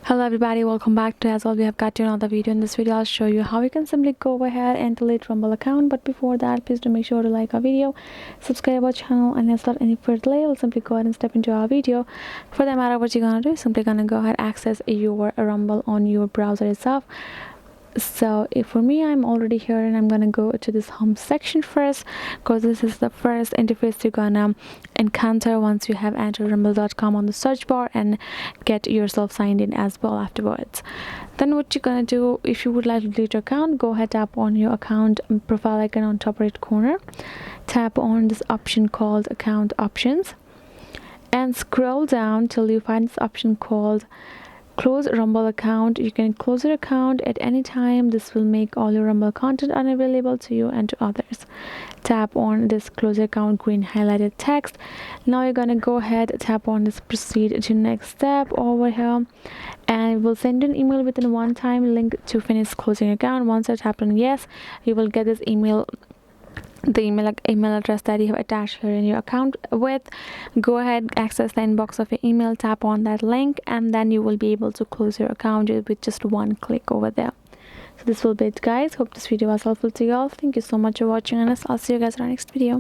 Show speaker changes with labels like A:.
A: Hello everybody, welcome back to As Well. We have got to another video. In this video I'll show you how you can simply go ahead and delete Rumble account. But before that, please do make sure to like our video, subscribe our channel, and without any further delay, we'll simply go ahead and step into our video. For that matter, what you're gonna do is simply gonna go ahead access your Rumble on your browser itself. So if for me, I'm already here and I'm gonna go to this home section first, because this is the first interface you're gonna encounter once you have entered rumble.com on the search bar and get yourself signed in as well afterwards. Then what you're gonna do, if you would like to delete your account, go ahead, tap on your account profile icon on top right corner, tap on this option called account options, and scroll down till you find this option called close Rumble account. You can close your account at any time. This will make all your Rumble content unavailable to you and to others. Tap on this close account green highlighted text. Now you're gonna go ahead, tap on this proceed to next step over here, and it will send you an email with a one-time link to finish closing your account. Once I tap on yes, you will get this email, the email address that you have attached here in your account with. Go ahead, access the inbox of your email, tap on that link, and then you will be able to close your account with just one click over there. So this will be it, guys. Hope this video was helpful to you all. Thank you so much for watching, and I'll see you guys in our next video.